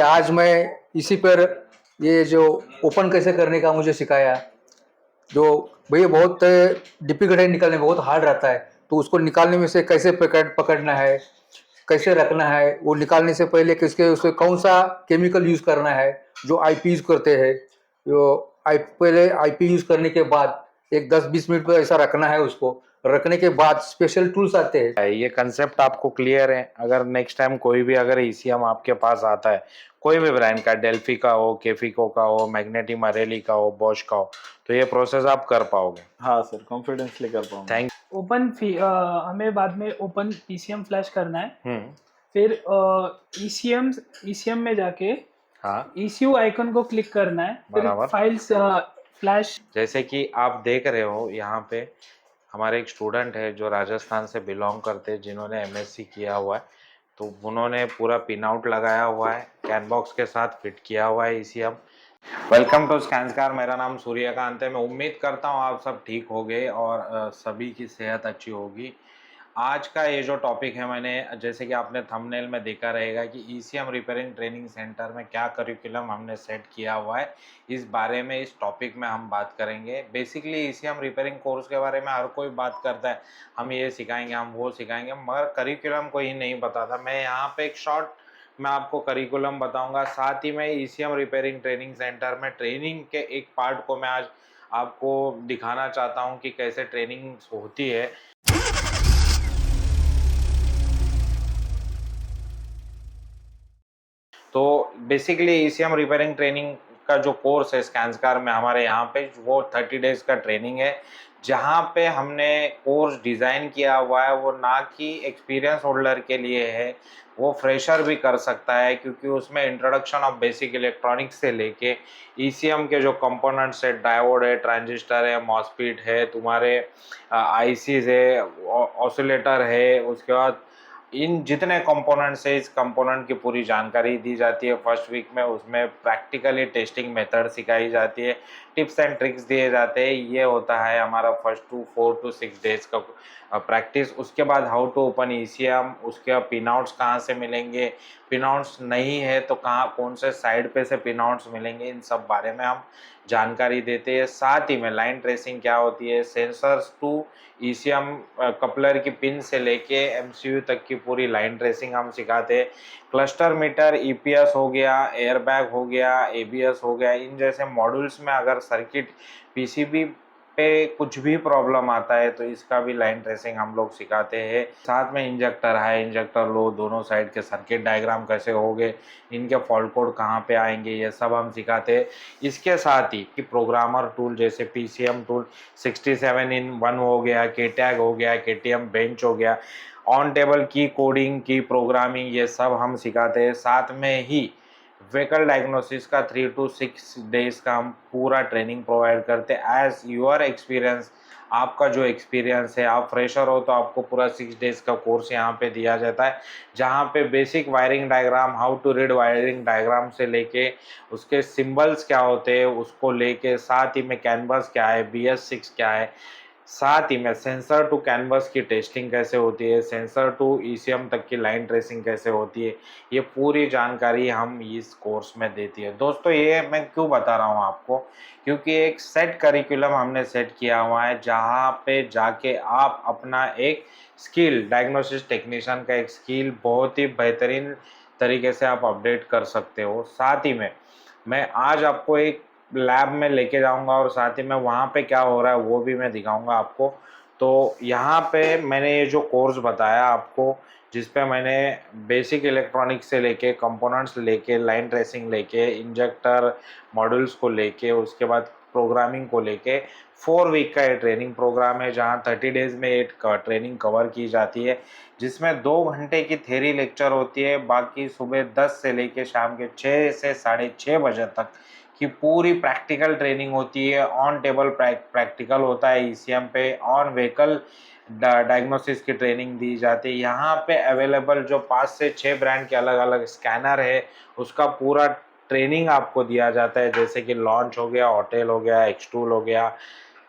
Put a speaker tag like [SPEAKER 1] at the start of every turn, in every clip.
[SPEAKER 1] आज मैं इसी पर ये जो ओपन कैसे करने का मुझे सिखाया, जो भैया बहुत डिफिकल्ट है निकालने में, बहुत हार्ड रहता है। तो उसको निकालने में से कैसे पकड़ना है, कैसे रखना है, वो निकालने से पहले किसके उसके कौन सा केमिकल यूज करना है, जो आईपी यूज करते हैं, जो पहले आईपी यूज करने के बाद एक 10-20 मिनट पर ऐसा रखना है, उसको रखने के बाद स्पेशल टूल्स आते हैं।
[SPEAKER 2] ये कंसेप्ट आपको क्लियर है? अगर नेक्स्ट टाइम कोई भी अगर ईसीएम आपके पास आता है, कोई भी ब्रांड का, डेल्फी का हो, केफिको का हो, मैग्नेटी मरेली का हो, बॉश का हो, तो ये प्रोसेस आप कर पाओगे?
[SPEAKER 3] हाँ सर, कॉन्फिडेंसली कर पाऊंगा।
[SPEAKER 2] थैंक
[SPEAKER 4] हमें बाद में ओपन ईसीएम फ्लैश करना है।
[SPEAKER 2] हम्म।
[SPEAKER 4] फिर ईसीएम ईसीएम में जाके
[SPEAKER 2] हाँ,
[SPEAKER 4] ईसीयू आइकन को क्लिक करना है। फिर
[SPEAKER 2] बराबर।
[SPEAKER 4] Files flash.
[SPEAKER 2] जैसे कि आप देख रहे हो यहाँ पे हमारे एक स्टूडेंट है जो राजस्थान से बिलोंग करते हैं, जिन्होंने एमएससी किया हुआ है। तो उन्होंने पूरा पिन आउट लगाया हुआ है, कैन बॉक्स के साथ फिट किया हुआ है ईसीएम। Welcome to स्कैंसकार। मेरा नाम सूर्यकांत है। मैं उम्मीद करता हूँ आप सब ठीक होंगे और सभी की सेहत अच्छी होगी। आज का ये जो टॉपिक है, मैंने जैसे कि आपने थंबनेल में देखा रहेगा कि ईसीएम रिपेयरिंग ट्रेनिंग सेंटर में क्या करिकुलम हमने सेट किया हुआ है, इस बारे में इस टॉपिक में हम बात करेंगे। बेसिकली ईसीएम रिपेयरिंग कोर्स के बारे में हर कोई बात करता है, हम ये सिखाएंगे, हम वो सिखाएंगे, मगर करिकुलम कोई नहीं बताता। मैं यहाँ पे एक शॉर्ट मैं आपको करिकुलम बताऊंगा, साथ ही में ईसीएम रिपेयरिंग ट्रेनिंग सेंटर में ट्रेनिंग के एक पार्ट को मैं आज आपको दिखाना चाहता हूँ कि कैसे ट्रेनिंग होती है। तो बेसिकली ईसीएम रिपेयरिंग ट्रेनिंग का जो कोर्स है स्कैंसकार में हमारे यहाँ पे, वो 30 डेज का ट्रेनिंग है। जहाँ पे हमने कोर्स डिज़ाइन किया हुआ है वो ना कि एक्सपीरियंस होल्डर के लिए है, वो फ्रेशर भी कर सकता है, क्योंकि उसमें इंट्रोडक्शन ऑफ बेसिक इलेक्ट्रॉनिक्स से लेके ईसीएम के जो कंपोनेंट्स है, डायोड है, ट्रांजिस्टर है, मॉसफेट है, तुम्हारे आईसीज है, ऑसिलेटर है, उसके बाद इन जितने कंपोनेंट्स है, इस कंपोनेंट की पूरी जानकारी दी जाती है फर्स्ट वीक में। उसमें प्रैक्टिकली टेस्टिंग मेथड सिखाई जाती है, टिप्स एंड ट्रिक्स दिए जाते हैं। ये होता है हमारा फर्स्ट 4 to 6 डेज का प्रैक्टिस। उसके बाद हाउ टू ओपन ईसीएम, उसके बाद पिन आउट्स कहाँ से मिलेंगे, पिन आउट्स नहीं है तो कहाँ कौन से साइड पे से पिन आउट्स मिलेंगे, इन सब बारे में हम जानकारी देते हैं। साथ ही में लाइन ट्रेसिंग क्या होती है, सेंसर्स टू ईसीएम कपलर की पिन से लेके एमसीयू तक की पूरी लाइन ट्रेसिंग हम सिखाते हैं। क्लस्टर मीटर, ईपीएस हो गया, एयरबैग हो गया, एबीएस हो गया, इन जैसे मॉड्यूल्स में अगर सर्किट पीसीबी पे कुछ भी प्रॉब्लम आता है तो इसका भी लाइन ट्रेसिंग हम लोग सिखाते हैं। साथ में इंजेक्टर हाई, इंजेक्टर लो, दोनों साइड के सर्किट डायग्राम कैसे होंगे, इनके फॉल्ट कोड कहाँ पे आएंगे, ये सब हम सिखाते हैं। इसके साथ ही कि प्रोग्रामर टूल जैसे पीसीएम टूल 67-in-1 हो गया, केटैग हो गया, केटीएम बेंच हो गया, ऑन टेबल की कोडिंग की प्रोग्रामिंग, ये सब हम सिखाते हैं। साथ में ही व्हीकल डायग्नोसिस का 3 to 6 डेज का हम पूरा ट्रेनिंग प्रोवाइड करते हैं एज योर एक्सपीरियंस। आपका जो एक्सपीरियंस है, आप फ्रेशर हो तो आपको पूरा 6 डेज का कोर्स यहाँ पे दिया जाता है, जहाँ पे basic wiring diagram, how to read wiring diagram से लेके उसके सिंबल्स क्या होते हैं उसको लेके, साथ ही में कैनवस क्या है, BS6 क्या है, साथ ही में सेंसर टू कैनवस की टेस्टिंग कैसे होती है, सेंसर टू ईसीएम तक की लाइन ट्रेसिंग कैसे होती है, ये पूरी जानकारी हम इस कोर्स में देती है। दोस्तों, ये मैं क्यों बता रहा हूँ आपको, क्योंकि एक सेट करिकुलम हमने सेट किया हुआ है, जहाँ पे जाके आप अपना एक स्किल, डायग्नोसिस टेक्नीशियन का एक स्किल बहुत ही बेहतरीन तरीके से आप अपडेट कर सकते हो। साथ ही में मैं आज आपको एक लैब में लेके जाऊंगा और साथ ही में वहाँ पे क्या हो रहा है वो भी मैं दिखाऊंगा आपको। तो यहाँ पे मैंने ये जो कोर्स बताया आपको, जिस पे मैंने बेसिक इलेक्ट्रॉनिक्स से लेके कंपोनेंट्स लेके, लाइन ट्रेसिंग लेके, इंजेक्टर मॉड्यूल्स को लेके, उसके बाद प्रोग्रामिंग को लेके 4 वीक का ये ट्रेनिंग प्रोग्राम है, जहाँ 30 डेज में एक ट्रेनिंग कवर की जाती है, जिसमें 2 घंटे की थ्योरी लेक्चर होती है, बाकी सुबह 10 से लेके शाम के 6 से 6:30 बजे तक की पूरी प्रैक्टिकल ट्रेनिंग होती है। ऑन टेबल प्रैक्टिकल होता है ईसीएम पे, ऑन व्हीकल डायग्नोसिस की ट्रेनिंग दी जाती है। यहाँ पे अवेलेबल जो 5 से 6 ब्रांड के अलग अलग स्कैनर है, उसका पूरा ट्रेनिंग आपको दिया जाता है, जैसे कि लॉन्च हो गया, होटल हो गया, एक्सटूल हो गया,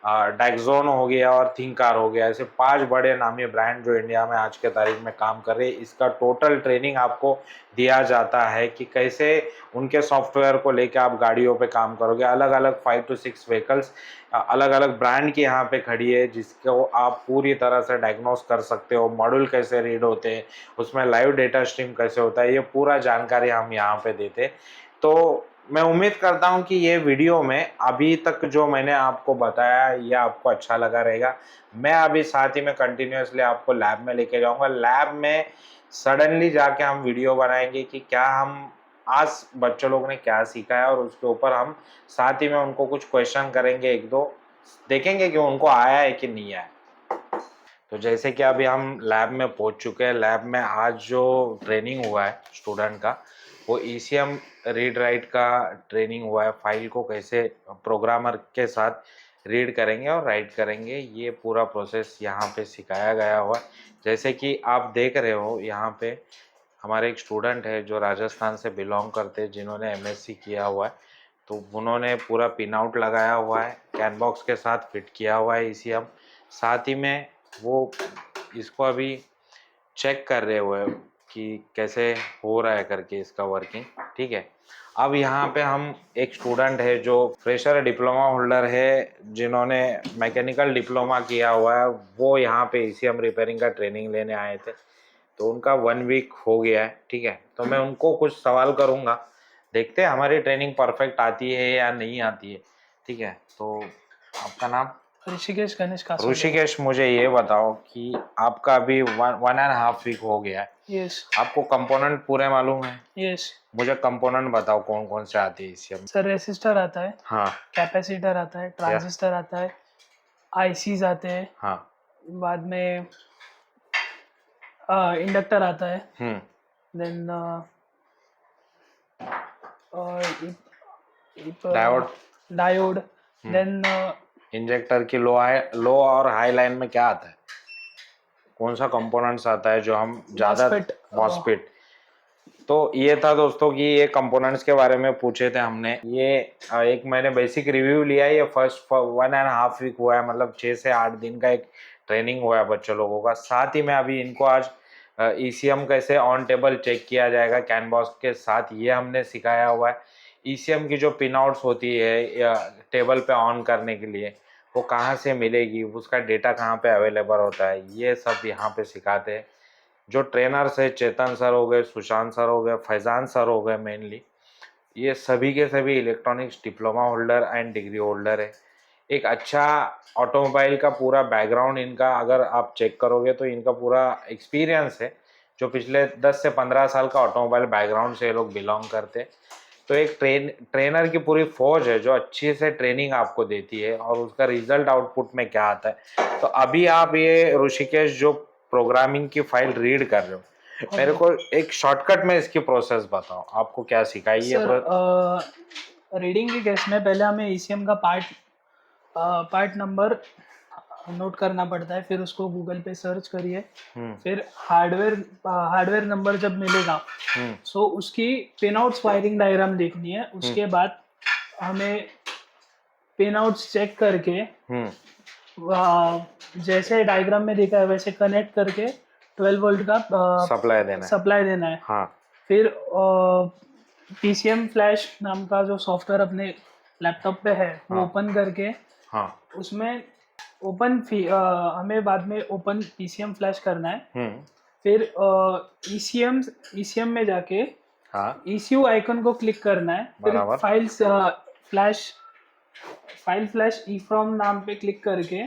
[SPEAKER 2] डाइक्सोन हो गया और थिंकार हो गया, ऐसे 5 बड़े नामी ब्रांड जो इंडिया में आज के तारीख में काम कर रहे हैं। इसका टोटल ट्रेनिंग आपको दिया जाता है कि कैसे उनके सॉफ्टवेयर को लेकर आप गाड़ियों पे काम करोगे। अलग अलग 5 to 6 व्हीकल्स अलग अलग ब्रांड की यहाँ पे खड़ी है, जिसको आप पूरी तरह से डायग्नोस कर सकते हो। मॉड्यूल कैसे रीड होते हैं, उसमें लाइव डेटा स्ट्रीम कैसे होता है, ये पूरा जानकारी हम यहाँ पे देते। तो मैं उम्मीद करता हूँ कि ये वीडियो में अभी तक जो मैंने आपको बताया ये आपको अच्छा लगा रहेगा। मैं अभी साथ ही में कंटिन्यूसली आपको लैब में लेके जाऊँगा। लैब में सडनली जाके हम वीडियो बनाएंगे कि क्या हम आज बच्चों लोग ने क्या सीखा है, और उसके ऊपर हम साथ ही में उनको कुछ क्वेश्चन करेंगे, 1-2 देखेंगे कि उनको आया है कि नहीं आया। तो जैसे कि अभी हम लैब में पहुंच चुके हैं। लैब में आज जो ट्रेनिंग हुआ है स्टूडेंट का, वो ECM रीड राइट का ट्रेनिंग हुआ है। फाइल को कैसे प्रोग्रामर के साथ रीड करेंगे और राइट करेंगे, ये पूरा प्रोसेस यहाँ पे सिखाया गया हुआ है। जैसे कि आप देख रहे हो यहाँ पे हमारे एक स्टूडेंट है जो राजस्थान से बिलोंग करते हैं, जिन्होंने MSc किया हुआ है। तो उन्होंने पूरा पिन आउट लगाया हुआ है, कैनबॉक्स के साथ फिट किया हुआ है ECM। साथ ही में वो इसको अभी चेक कर रहे हुए कि कैसे हो रहा है करके इसका वर्किंग। ठीक है, अब यहाँ पे हम एक स्टूडेंट है जो फ्रेशर डिप्लोमा होल्डर है, जिन्होंने मैकेनिकल डिप्लोमा किया हुआ है, वो यहाँ पे ECM रिपेयरिंग का ट्रेनिंग लेने आए थे। तो उनका 1 वीक हो गया है। ठीक है, तो मैं उनको कुछ सवाल करूँगा, देखते हैं हमारी ट्रेनिंग परफेक्ट आती है या नहीं आती है। ठीक है, तो आपका नाम?
[SPEAKER 4] ऋषिकेश गणेश कासोदे।
[SPEAKER 2] ऋषिकेश, मुझे ये बताओ कि आपका अभी 1.5 वीक हो गया है,
[SPEAKER 4] यस
[SPEAKER 2] आपको कंपोनेंट पूरे मालूम है?
[SPEAKER 4] यस
[SPEAKER 2] मुझे कंपोनेंट बताओ कौन कौन से आते हैं ECM।
[SPEAKER 4] सर, रेसिस्टर आता है,
[SPEAKER 2] हाँ
[SPEAKER 4] कैपेसिटर आता है, ट्रांजिस्टर आता है, आईसीज आते हैं,
[SPEAKER 2] हाँ।
[SPEAKER 4] बाद में इंडक्टर आता है,
[SPEAKER 2] hmm
[SPEAKER 4] then
[SPEAKER 2] diode.
[SPEAKER 4] Diode, then
[SPEAKER 2] injector की लो और हाई लाइन में क्या आता है, कौन सा कंपोनेंट्स आता है जो हम ज़्यादा?
[SPEAKER 4] MOSFET।
[SPEAKER 2] मॉस्फेट। तो ये था दोस्तों कि ये कंपोनेंट्स के बारे में पूछे थे हमने। ये एक मैंने बेसिक रिव्यू लिया है। ये फर्स्ट 1.5 वीक हुआ है, मतलब 6 से 8 दिन का एक ट्रेनिंग हुआ है बच्चों लोगों का। साथ ही में अभी इनको आज ECM कैसे ऑन टेबल चेक किया जाएगा कैनवस के साथ, ये हमने सिखाया हुआ है। ECM की जो पिन आउट्स होती है टेबल पे ऑन करने के लिए, वो कहाँ से मिलेगी, उसका डेटा कहाँ पे अवेलेबल होता है, ये सब यहाँ पे सिखाते हैं। जो ट्रेनर्स है, चेतन सर हो गए, सुशांत सर हो गए, फैजान सर हो गए, मेनली ये सभी के सभी electronics diploma holder and degree holder है। एक अच्छा ऑटोमोबाइल का पूरा बैकग्राउंड इनका अगर आप चेक करोगे तो इनका पूरा एक्सपीरियंस है, जो पिछले 10 से 15 साल का ऑटोमोबाइल बैकग्राउंड से ये लोग बिलोंग करते हैं। तो एक ट्रेनर की पूरी फौज है जो अच्छी से ट्रेनिंग आपको देती है, और उसका रिजल्ट आउटपुट में क्या आता है। तो अभी आप ये ऋषिकेश जो प्रोग्रामिंग की फाइल रीड कर रहे हो, मेरे को एक शॉर्टकट में इसकी प्रोसेस बताओ, आपको क्या सिखाई है?
[SPEAKER 4] सर, रीडिंग के केस में पहले हमें ECM का पार्ट नंबर नोट करना पड़ता है, फिर उसको गूगल पे सर्च करिए, फिर हार्डवेयर नंबर जब मिलेगा सो उसकी पिन आउट्स वायरिंग डायग्राम देखनी है। उसके बाद हमें पिन आउट्स चेक करके जैसे डायग्राम में देखा है वैसे कनेक्ट करके 12 वोल्ट का सप्लाई देना है।
[SPEAKER 2] हाँ।
[SPEAKER 4] फिर PCM फ्लैश नाम का जो सॉफ्टवेयर अपने लैपटॉप पे है वो ओपन करके,
[SPEAKER 2] हाँ।
[SPEAKER 4] उसमें हमें बाद में ओपन PCM फ्लैश करना है। फिर ECM में जाके
[SPEAKER 2] हाँ।
[SPEAKER 4] ECU आइकन को क्लिक करना है। फिर फाइल फ्लैश EFROM नाम पे क्लिक करके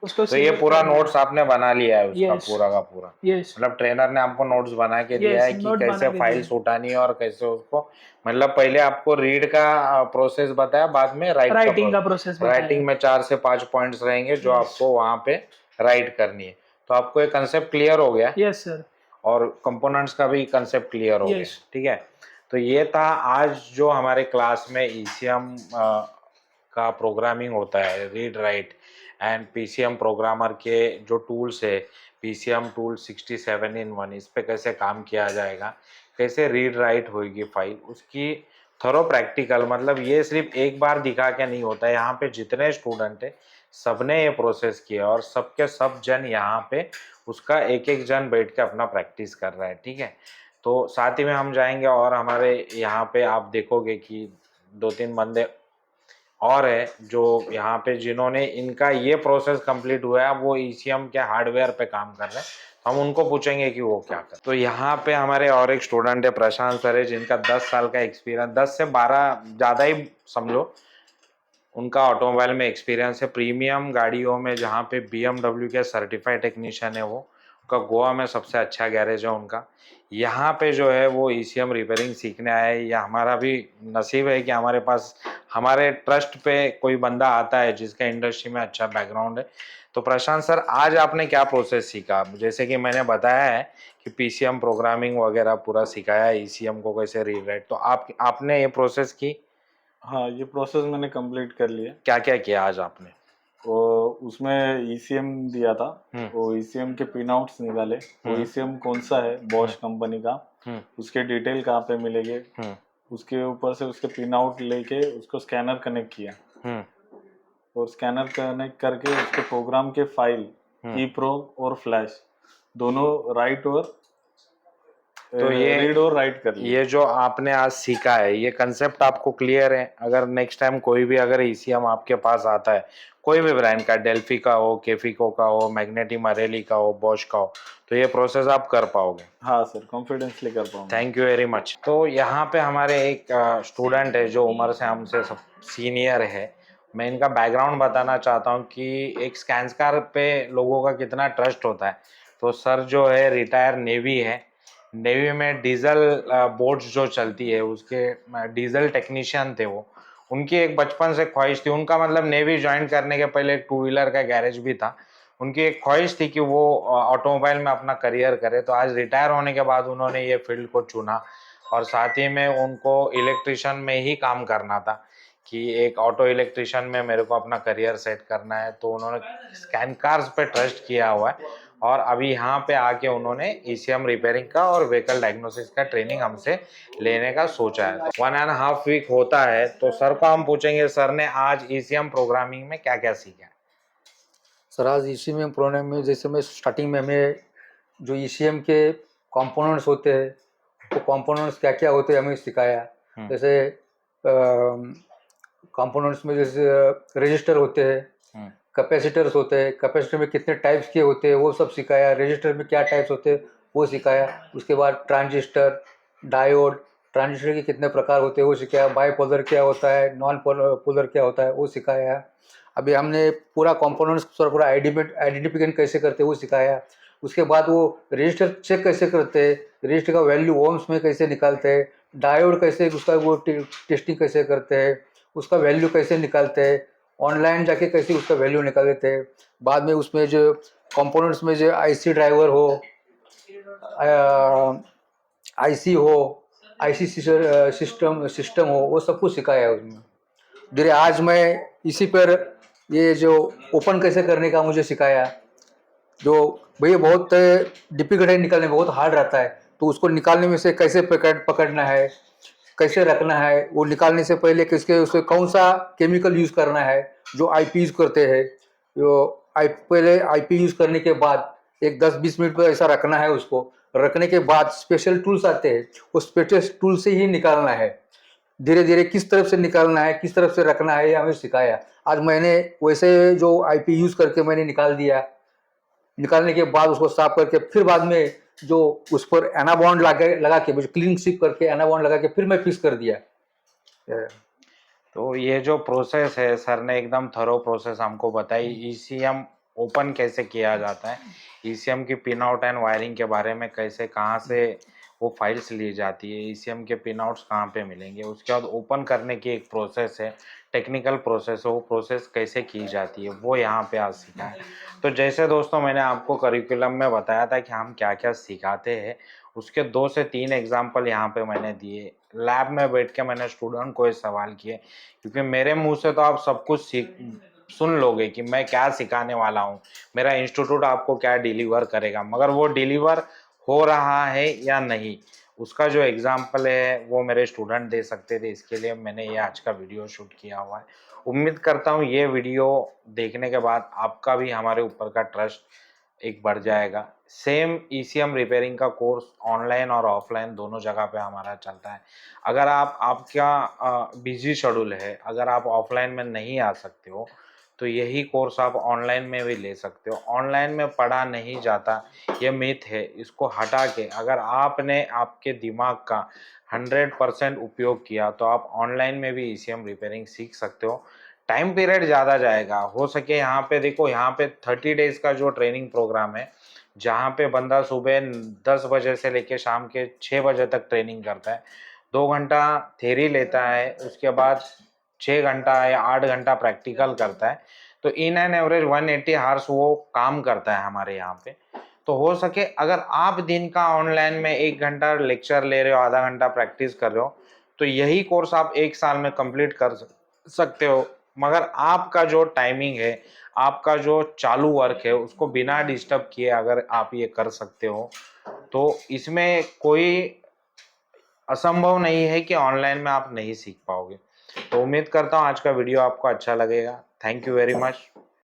[SPEAKER 4] उसको
[SPEAKER 2] तो ये पूरा नोट्स आपने बना लिया है उसका?
[SPEAKER 4] Yes.
[SPEAKER 2] पूरा का पूरा?
[SPEAKER 4] यस,
[SPEAKER 2] मतलब ट्रेनर ने आपको नोट्स बना के दिया है कि
[SPEAKER 4] नोट
[SPEAKER 2] कैसे
[SPEAKER 4] बना के
[SPEAKER 2] फाइल्स
[SPEAKER 4] दिया।
[SPEAKER 2] उठानी है और कैसे उसको, मतलब पहले आपको रीड का प्रोसेस बताया, बाद में
[SPEAKER 4] राइटिंग का प्रोसेस बताया।
[SPEAKER 2] राइटिंग में 4 से 5 पॉइंट्स रहेंगे जो आपको वहाँ पे राइट करनी है। तो आपको एक कंसेप्ट क्लियर हो गया?
[SPEAKER 4] Yes sir.
[SPEAKER 2] और कंपोनेंट्स का भी कंसेप्ट क्लियर हो गया? ठीक है, तो ये था आज जो हमारे क्लास में ECM का प्रोग्रामिंग होता है, read write and PCM programmer के जो टूल्स है, PCM टूल 67 in 1, इस पे कैसे काम किया जाएगा, कैसे रीड राइट होगी फाइल, उसकी थोरो प्रैक्टिकल, मतलब ये सिर्फ एक बार दिखा के नहीं होता है। यहाँ पे जितने स्टूडेंट है सबने ये प्रोसेस किया और सबके सब जन यहाँ पे उसका एक एक जन बैठ के अपना प्रैक्टिस कर रहा है, ठीक है। तो साथ ही में हम जाएंगे और हमारे यहाँ पे आप देखोगे कि 2-3 बंदे और है जो यहाँ पे जिन्होंने इनका ये प्रोसेस कंप्लीट हुआ है, वो ईसीएम के हार्डवेयर पे काम कर रहे हैं। तो हम उनको पूछेंगे कि वो क्या कर। तो यहाँ पे हमारे और एक स्टूडेंट है प्रशांत सर है, जिनका 10 साल का एक्सपीरियंस, 10 से 12 ज़्यादा ही समझो, उनका ऑटोमोबाइल में एक्सपीरियंस है। प्रीमियम गाड़ियों में जहाँ पे BMW के सर्टिफाइड टेक्नीशियन है वो, उनका गोवा में सबसे अच्छा गैरेज है उनका। यहाँ पे जो है वो ईसीएम रिपेयरिंग सीखने आया है। या हमारा भी नसीब है कि हमारे पास हमारे ट्रस्ट पे कोई बंदा आता है जिसका इंडस्ट्री में अच्छा बैकग्राउंड है। तो प्रशांत सर, आज आपने क्या प्रोसेस सीखा? जैसे कि मैंने बताया है कि पीसीएम प्रोग्रामिंग वगैरह पूरा सिखाया है, ईसीएम को कैसे रीराइट, तो आपने ये प्रोसेस की?
[SPEAKER 3] हाँ, ये प्रोसेस मैंने कंप्लीट कर लिया।
[SPEAKER 2] क्या क्या किया आज आपने?
[SPEAKER 3] वो उसमें ईसीएम दिया था, वो ईसीएम के पिन आउट्स निकाले, वो ईसीएम कौन सा है, बॉश कंपनी का, उसके डिटेल कहाँ पे मिलेंगे, उसके ऊपर से उसके पिन आउट लेके उसको स्कैनर कनेक्ट किया, और स्कैनर कनेक्ट करके उसके प्रोग्राम के फाइल EEPROM और फ्लैश दोनों राइट और
[SPEAKER 2] तो ये
[SPEAKER 3] रीड और राइट कर लिया।
[SPEAKER 2] ये जो आपने आज सीखा है, ये कंसेप्ट आपको क्लियर है? अगर नेक्स्ट टाइम कोई भी अगर ईसीएम आपके पास आता है, कोई भी ब्रांड का, डेल्फी का हो, केफिको का हो, मैग्नेटी मरेली का हो, बॉश का हो, तो ये प्रोसेस आप कर पाओगे?
[SPEAKER 3] हाँ सर, कॉन्फिडेंसली कर पाऊंगा।
[SPEAKER 2] Thank you very much. तो यहाँ पे हमारे एक स्टूडेंट है जो उम्र से हमसे सब सीनियर है। मैं इनका बैकग्राउंड बताना चाहता हूँ कि एक स्कैंसकार पे लोगों का कितना ट्रस्ट होता है। तो सर जो है रिटायर नेवी है, नेवी में डीजल बोट्स जो चलती है उसके डीजल टेक्नीशियन थे वो। उनकी एक बचपन से ख्वाहिश थी, उनका मतलब नेवी ज्वाइन करने के पहले एक 2 व्हीलर का गैरेज भी था। उनकी एक ख्वाहिश थी कि वो ऑटोमोबाइल में अपना करियर करे। तो आज रिटायर होने के बाद उन्होंने ये फील्ड को चुना और साथ ही में उनको इलेक्ट्रिशियन में ही काम करना था कि एक ऑटो इलेक्ट्रिशियन में मेरे को अपना करियर सेट करना है। तो उन्होंने स्कैन कार्स पे ट्रस्ट किया हुआ है और अभी यहाँ पे आके उन्होंने ईसीएम रिपेयरिंग का और व्हीकल डायग्नोसिस का ट्रेनिंग हमसे लेने का सोचा है। 1.5 वीक होता है। तो सर को हम पूछेंगे, सर ने आज ईसीएम प्रोग्रामिंग में क्या क्या सीखा है?
[SPEAKER 1] सर आज ईसीएम प्रोग्राम में जैसे मैं स्टार्टिंग में हमें जो ईसीएम के कंपोनेंट्स होते हैं, वो कंपोनेंट्स क्या क्या होते हैं हमें सिखाया। जैसे कंपोनेंट्स में जैसे रजिस्टर होते हैं, कैपेसिटर्स होते हैं, कैपेसिटर में कितने टाइप्स के होते हैं वो सब सिखाया। रजिस्टर में क्या टाइप्स होते हैं वो सिखाया। उसके बाद ट्रांजिस्टर, डायोड, ट्रांजिस्टर के कितने प्रकार होते हैं वो सिखाया। बाईपोलर क्या होता है, नॉन पोलर क्या होता है वो सिखाया। अभी हमने पूरा कंपोनेंट्स पूरा आइडेंटिफिकेशन कैसे करते हैं वो सिखाया। उसके बाद वो रजिस्टर चेक कैसे करते हैं, रजिस्टर का वैल्यू ओम्स में कैसे निकालते हैं, डायोड कैसे उसका वो टेस्टिंग कैसे करते हैं, उसका वैल्यू कैसे निकालते हैं, ऑनलाइन जाके कैसे उसका वैल्यू निकाल देते हैं। बाद में उसमें जो कंपोनेंट्स में जो आईसी ड्राइवर हो, आईसी हो, आईसी सिस्टम हो, वो सब कुछ सिखाया है उसमें। धीरे आज मैं इसी पर ये जो ओपन कैसे करने का मुझे सिखाया। जो भैया बहुत डिफिकल्ट है, निकालने में बहुत हार्ड रहता है। तो उसको निकालने में से कैसे पकड़ना है, कैसे रखना है, वो निकालने से पहले किसके उसके कौन सा केमिकल यूज़ करना है, जो आईपी यूज़ करते हैं। जो पहले आईपी यूज़ करने के बाद एक 10-20 मिनट पर ऐसा रखना है। उसको रखने के बाद स्पेशल टूल्स आते हैं, उस स्पेशल टूल से ही निकालना है। धीरे धीरे किस तरफ से निकालना है, किस तरफ से रखना है, ये हमें सिखाया। आज मैंने वैसे जो आईपी यूज़ करके मैंने निकाल दिया। निकालने के बाद उसको साफ करके फिर बाद में जो उस पर एनाबॉन्ड लगा के क्लीन स्वीप करके एनाबॉन्ड लगा के फिर मैं फिक्स कर दिया।
[SPEAKER 2] तो ये जो प्रोसेस है, सर ने एकदम थरो प्रोसेस हमको बताई। ईसीएम ओपन कैसे किया जाता है, ईसीएम की पिन आउट एंड वायरिंग के बारे में, कैसे कहाँ से वो फाइल्स ली जाती है, ईसीएम के पिन आउट्स कहाँ पे मिलेंगे, उसके बाद ओपन करने की एक प्रोसेस है, टेक्निकल प्रोसेस है, वो प्रोसेस कैसे की जाती है, वो यहाँ पे आज सीखा है। तो जैसे दोस्तों मैंने आपको करिकुलम में बताया था कि हम क्या क्या सिखाते हैं, उसके 2 से 3 एग्जाम्पल यहाँ पे मैंने दिए। लैब में बैठ के मैंने स्टूडेंट को ये सवाल किए, क्योंकि मेरे मुंह से तो आप सब कुछ सुन लोगे कि मैं क्या सिखाने वाला हूँ, मेरा इंस्टीट्यूट आपको क्या डिलीवर करेगा, मगर वो डिलीवर हो रहा है या नहीं, उसका जो एग्जाम्पल है वो मेरे स्टूडेंट दे सकते थे, इसके लिए मैंने ये आज का वीडियो शूट किया हुआ है। उम्मीद करता हूँ ये वीडियो देखने के बाद आपका भी हमारे ऊपर का ट्रस्ट एक बढ़ जाएगा। सेम ईसीएम रिपेयरिंग का कोर्स ऑनलाइन और ऑफलाइन दोनों जगह पे हमारा चलता है। अगर आपका बिजी शेड्यूल है, अगर आप ऑफलाइन में नहीं आ सकते हो तो यही कोर्स आप ऑनलाइन में भी ले सकते हो। ऑनलाइन में पढ़ा नहीं जाता ये मिथ है, इसको हटा के अगर आपने आपके दिमाग का 100% उपयोग किया तो आप ऑनलाइन में भी ईसीएम रिपेयरिंग सीख सकते हो। टाइम पीरियड ज़्यादा जाएगा, हो सके यहाँ पे देखो, यहाँ पे 30 डेज का जो ट्रेनिंग प्रोग्राम है, जहाँ पे बंदा सुबह 10 बजे से लेके शाम के 6 बजे तक ट्रेनिंग करता है, 2 घंटा थ्योरी लेता है, उसके बाद 6 घंटा या 8 घंटा प्रैक्टिकल करता है, तो इन एन एवरेज 180 आवर्स वो काम करता है हमारे यहाँ पे। तो हो सके अगर आप दिन का ऑनलाइन में 1 घंटा लेक्चर ले रहे हो, आधा घंटा प्रैक्टिस कर रहे हो, तो यही कोर्स आप 1 साल में कंप्लीट कर सकते हो। मगर आपका जो टाइमिंग है, आपका जो चालू वर्क है, उसको बिना डिस्टर्ब किए अगर आप ये कर सकते हो तो इसमें कोई असंभव नहीं है कि ऑनलाइन में आप नहीं सीख पाओगे। तो उम्मीद करता हूँ आज का वीडियो आपको अच्छा लगेगा। Thank you very much.